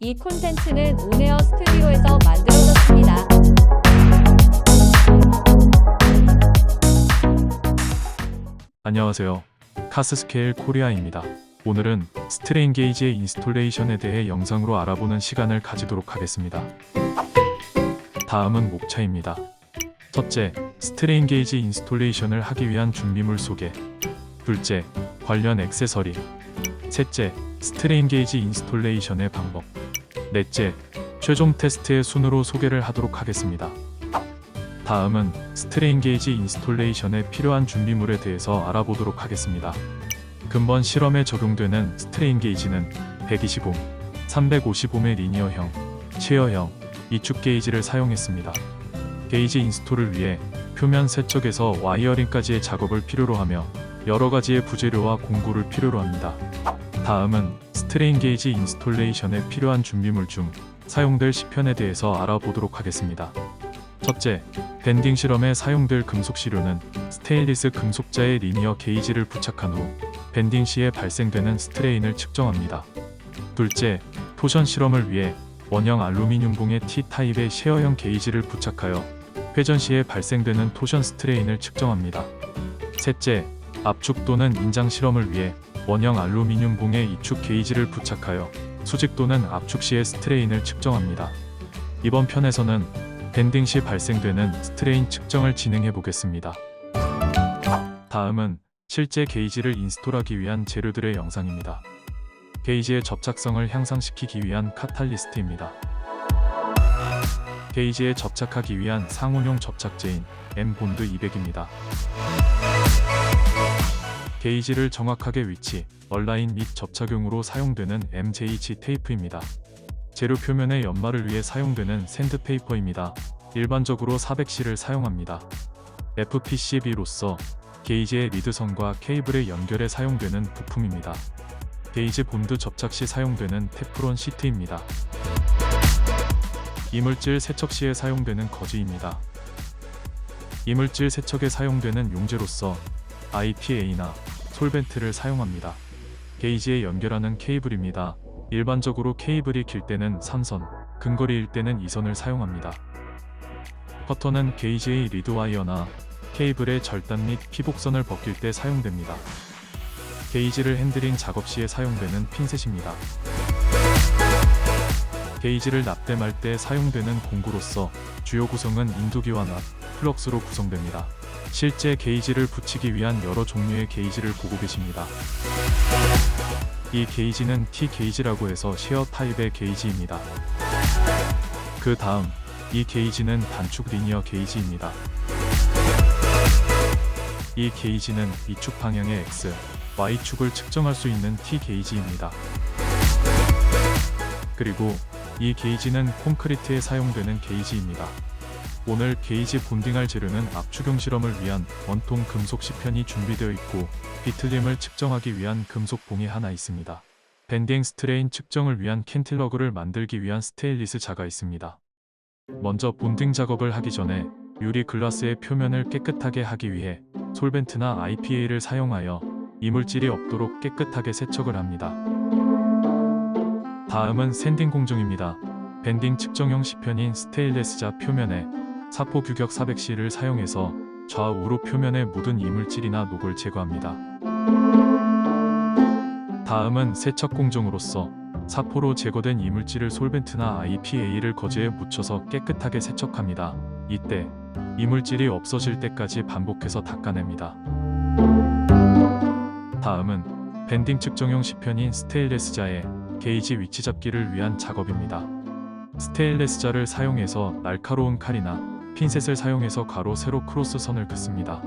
이 콘텐츠는 온에어 스튜디오에서 만들어졌습니다. 안녕하세요. 카스스케일 코리아입니다. 오늘은 스트레인 게이지의 인스톨레이션에 대해 영상으로 알아보는 시간을 가지도록 하겠습니다. 다음은 목차입니다. 첫째, 스트레인 게이지 인스톨레이션을 하기 위한 준비물 소개. 둘째, 관련 액세서리. 셋째, 스트레인 게이지 인스톨레이션의 방법. 넷째, 최종 테스트의 순으로 소개를 하도록 하겠습니다. 다음은 스트레인 게이지 인스톨레이션에 필요한 준비물에 대해서 알아보도록 하겠습니다. 근본 실험에 적용되는 스트레인 게이지는 120옴, 350옴의 리니어형, 체어형, 이축 게이지를 사용했습니다. 게이지 인스톨을 위해 표면 세척에서 와이어링까지의 작업을 필요로 하며 여러 가지의 부재료와 공구를 필요로 합니다. 다음은 스트레인 게이지 인스톨레이션에 필요한 준비물 중 사용될 시편에 대해서 알아보도록 하겠습니다. 첫째, 밴딩 실험에 사용될 금속 시료는 스테인리스 금속자의 리니어 게이지를 부착한 후 밴딩 시에 발생되는 스트레인을 측정합니다. 둘째, 토션 실험을 위해 원형 알루미늄 봉에 T타입의 셰어형 게이지를 부착하여 회전 시에 발생되는 토션 스트레인을 측정합니다. 셋째, 압축 또는 인장 실험을 위해 원형 알루미늄 봉에 이축 게이지를 부착하여 수직 또는 압축 시의 스트레인을 측정합니다. 이번 편에서는 밴딩 시 발생되는 스트레인 측정을 진행해 보겠습니다. 다음은 실제 게이지를 인스톨하기 위한 재료들의 영상입니다. 게이지의 접착성을 향상시키기 위한 카탈리스트입니다. 게이지에 접착하기 위한 상온용 접착제인 M-본드 200입니다. 게이지를 정확하게 위치, 얼라인 및 접착용으로 사용되는 MJH 테이프입니다. 재료 표면의 연마를 위해 사용되는 샌드페이퍼입니다. 일반적으로 400C를 사용합니다. FPCB로서 게이지의 리드선과 케이블의 연결에 사용되는 부품입니다. 게이지 본드 접착 시 사용되는 테프론 시트입니다. 이물질 세척 시에 사용되는 거즈입니다. 이물질 세척에 사용되는 용제로서 IPA나 솔벤트를 사용합니다. 게이지에 연결하는 케이블입니다. 일반적으로 케이블이 길 때는 3선, 근거리일 때는 2선을 사용합니다. 커터는 게이지의 리드와이어나 케이블의 절단 및 피복선을 벗길 때 사용됩니다. 게이지를 핸들링 작업 시에 사용되는 핀셋입니다. 게이지를 납땜할 때 사용되는 공구로서 주요 구성은 인두기와 납, 플럭스로 구성됩니다. 실제 게이지를 붙이기 위한 여러 종류의 게이지를 보고 계십니다. 이 게이지는 T 게이지라고 해서 셰어 타입의 게이지입니다. 그 다음, 이 게이지는 단축 리니어 게이지입니다. 이 게이지는 이축 방향의 X, Y축을 측정할 수 있는 T 게이지입니다. 그리고 이 게이지는 콘크리트에 사용되는 게이지입니다. 오늘 게이지 본딩할 재료는 압축용 실험을 위한 원통 금속 시편이 준비되어 있고 비틀림을 측정하기 위한 금속 봉이 하나 있습니다. 밴딩 스트레인 측정을 위한 캔틸러그를 만들기 위한 스테인리스 자가 있습니다. 먼저 본딩 작업을 하기 전에 유리 글라스의 표면을 깨끗하게 하기 위해 솔벤트나 IPA를 사용하여 이물질이 없도록 깨끗하게 세척을 합니다. 다음은 샌딩 공정입니다. 밴딩 측정용 시편인 스테인레스자 표면에 사포 규격 400C를 사용해서 좌우로 표면에 묻은 이물질이나 녹을 제거합니다. 다음은 세척 공정으로서 사포로 제거된 이물질을 솔벤트나 IPA를 거즈에 묻혀서 깨끗하게 세척합니다. 이때 이물질이 없어질 때까지 반복해서 닦아냅니다. 다음은 밴딩 측정용 시편인 스테인레스자의 게이지 위치 잡기를 위한 작업입니다. 스테인레스자를 사용해서 날카로운 칼이나 핀셋을 사용해서 가로 세로 크로스 선을 긋습니다.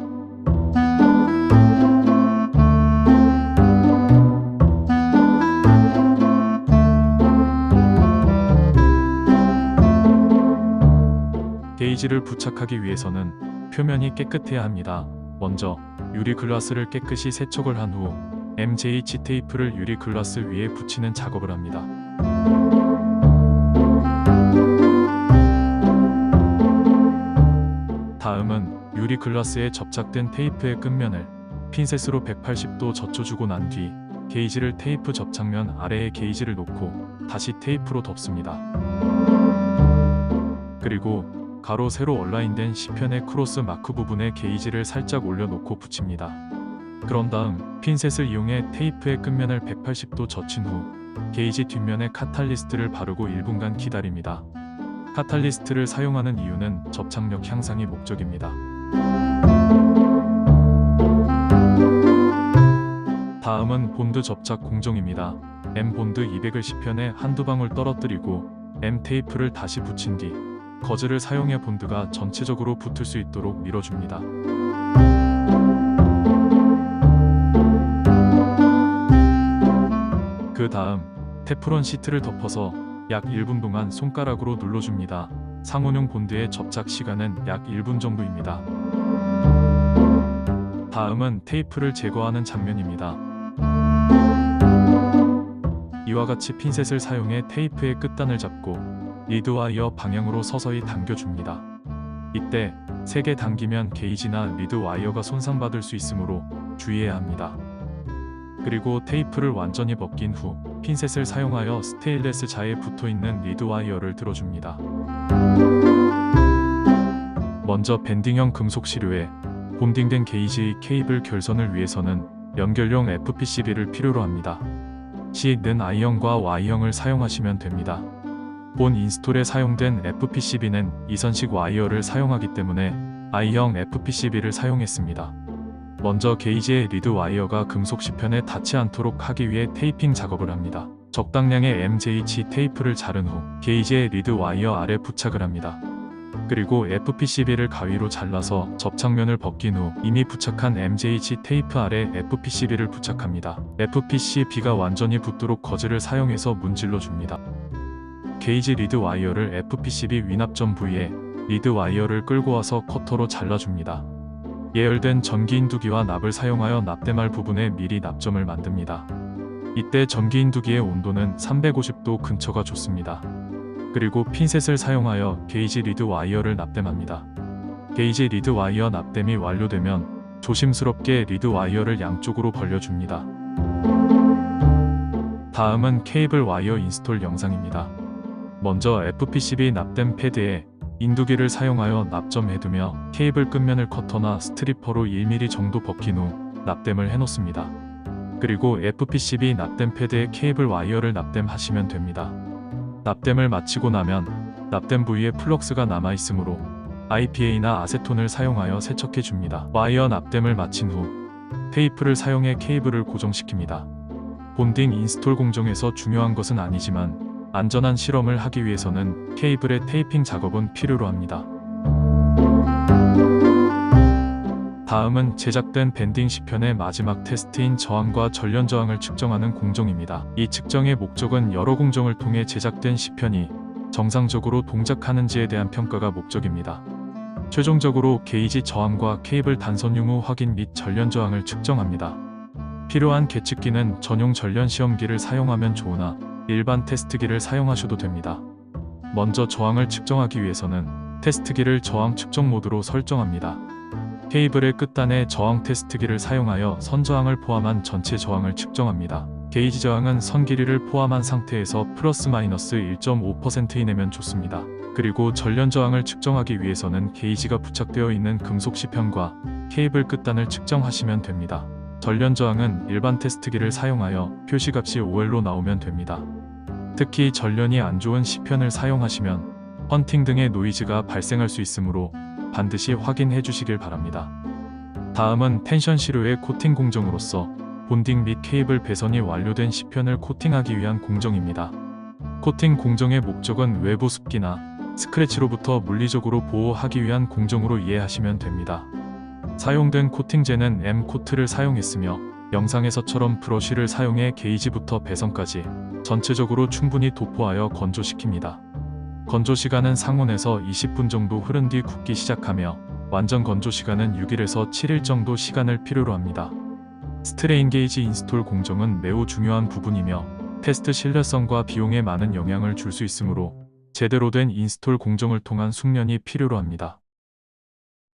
게이지를 부착하기 위해서는 표면이 깨끗해야 합니다. 먼저 유리 글라스를 깨끗이 세척을 한 후 MJH 테이프를 유리 글라스 위에 붙이는 작업을 합니다. 다음은 유리 글라스에 접착된 테이프의 끝면을 핀셋으로 180도 젖혀주고 난 뒤 게이지를 테이프 접착면 아래에 게이지를 놓고 다시 테이프로 덮습니다. 그리고 가로 세로 얼라인된 시편의 크로스 마크 부분에 게이지를 살짝 올려놓고 붙입니다. 그런 다음 핀셋을 이용해 테이프의 끝면을 180도 젖힌 후 게이지 뒷면에 카탈리스트를 바르고 1분간 기다립니다. 카탈리스트를 사용하는 이유는 접착력 향상이 목적입니다. 다음은 본드 접착 공정입니다. M 본드 200을 시편에 한두 방울 떨어뜨리고 M 테이프를 다시 붙인 뒤 거즈를 사용해 본드가 전체적으로 붙을 수 있도록 밀어줍니다. 그 다음 테프론 시트를 덮어서 약 1분 동안 손가락으로 눌러줍니다. 상온용 본드의 접착 시간은 약 1분 정도입니다. 다음은 테이프를 제거하는 장면입니다. 이와 같이 핀셋을 사용해 테이프의 끝단을 잡고 리드와이어 방향으로 서서히 당겨줍니다. 이때 세게 당기면 게이지나 리드와이어가 손상받을 수 있으므로 주의해야 합니다. 그리고 테이프를 완전히 벗긴 후 핀셋을 사용하여 스테인리스 자에 붙어있는 리드와이어를 들어줍니다. 먼저 밴딩형 금속 시료에 본딩된 게이지의 케이블 결선을 위해서는 연결용 FPCB를 필요로 합니다. C는 I형과 Y형을 사용하시면 됩니다. 본 인스톨에 사용된 FPCB는 이선식 와이어를 사용하기 때문에 I형 FPCB를 사용했습니다. 먼저 게이지의 리드 와이어가 금속 시편에 닿지 않도록 하기 위해 테이핑 작업을 합니다. 적당량의 MJH 테이프를 자른 후 게이지의 리드 와이어 아래 부착을 합니다. 그리고 FPCB를 가위로 잘라서 접착면을 벗긴 후 이미 부착한 MJH 테이프 아래 FPCB를 부착합니다. FPCB가 완전히 붙도록 거즈를 사용해서 문질러 줍니다. 게이지 리드 와이어를 FPCB 위납점 부위에 리드 와이어를 끌고 와서 커터로 잘라줍니다. 예열된 전기인두기와 납을 사용하여 납대말 부분에 미리 납점을 만듭니다. 이때 전기인두기의 온도는 350도 근처가 좋습니다. 그리고 핀셋을 사용하여 게이지 리드 와이어를 납땜합니다. 게이지 리드 와이어 납땜이 완료되면 조심스럽게 리드 와이어를 양쪽으로 벌려줍니다. 다음은 케이블 와이어 인스톨 영상입니다. 먼저 FPCB 납땜 패드에 인두기를 사용하여 납점해두며 케이블 끝면을 커터나 스트리퍼로 1mm 정도 벗긴 후 납땜을 해놓습니다. 그리고 FPCB 납땜 패드에 케이블 와이어를 납땜하시면 됩니다. 납땜을 마치고 나면 납땜 부위에 플럭스가 남아있으므로 IPA나 아세톤을 사용하여 세척해줍니다. 와이어 납땜을 마친 후 테이프를 사용해 케이블을 고정시킵니다. 본딩 인스톨 공정에서 중요한 것은 아니지만 안전한 실험을 하기 위해서는 케이블의 테이핑 작업은 필요로 합니다. 다음은 제작된 밴딩 시편의 마지막 테스트인 저항과 전련 저항을 측정하는 공정입니다. 이 측정의 목적은 여러 공정을 통해 제작된 시편이 정상적으로 동작하는지에 대한 평가가 목적입니다. 최종적으로 게이지 저항과 케이블 단선 유무 확인 및 전련 저항을 측정합니다. 필요한 계측기는 전용 전련 시험기를 사용하면 좋으나 일반 테스트기를 사용하셔도 됩니다. 먼저 저항을 측정하기 위해서는 테스트기를 저항 측정 모드로 설정합니다. 케이블의 끝단에 저항 테스트기를 사용하여 선 저항을 포함한 전체 저항을 측정합니다. 게이지 저항은 선 길이를 포함한 상태에서 플러스 마이너스 1.5% 이내면 좋습니다. 그리고 전련 저항을 측정하기 위해서는 게이지가 부착되어 있는 금속 시편과 케이블 끝단을 측정하시면 됩니다. 전련 저항은 일반 테스트기를 사용하여 표시값이 5L로 나오면 됩니다. 특히 전련이 안 좋은 시편을 사용하시면 헌팅 등의 노이즈가 발생할 수 있으므로 반드시 확인해 주시길 바랍니다. 다음은 텐션 시료의 코팅 공정으로서 본딩 및 케이블 배선이 완료된 시편을 코팅하기 위한 공정입니다. 코팅 공정의 목적은 외부 습기나 스크래치로부터 물리적으로 보호하기 위한 공정으로 이해하시면 됩니다. 사용된 코팅제는 M-코트를 사용했으며 영상에서처럼 브러쉬를 사용해 게이지부터 배선까지 전체적으로 충분히 도포하여 건조시킵니다. 건조 시간은 상온에서 20분 정도 흐른 뒤 굳기 시작하며 완전 건조 시간은 6일에서 7일 정도 시간을 필요로 합니다. 스트레인 게이지 인스톨 공정은 매우 중요한 부분이며 테스트 신뢰성과 비용에 많은 영향을 줄 수 있으므로 제대로 된 인스톨 공정을 통한 숙련이 필요로 합니다.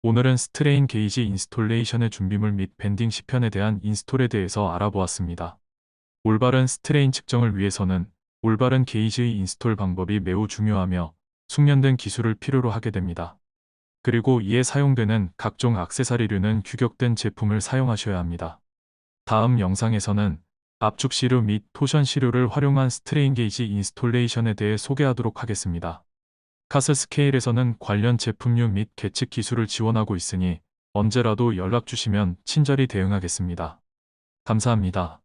오늘은 스트레인 게이지 인스톨레이션의 준비물 및 밴딩 시편에 대한 인스톨에 대해서 알아보았습니다. 올바른 스트레인 측정을 위해서는 올바른 게이지의 인스톨 방법이 매우 중요하며 숙련된 기술을 필요로 하게 됩니다. 그리고 이에 사용되는 각종 액세서리류는 규격된 제품을 사용하셔야 합니다. 다음 영상에서는 압축 시료 및 토션 시료를 활용한 스트레인 게이지 인스톨레이션에 대해 소개하도록 하겠습니다. 카스 스케일에서는 관련 제품류 및 계측 기술을 지원하고 있으니 언제라도 연락 주시면 친절히 대응하겠습니다. 감사합니다.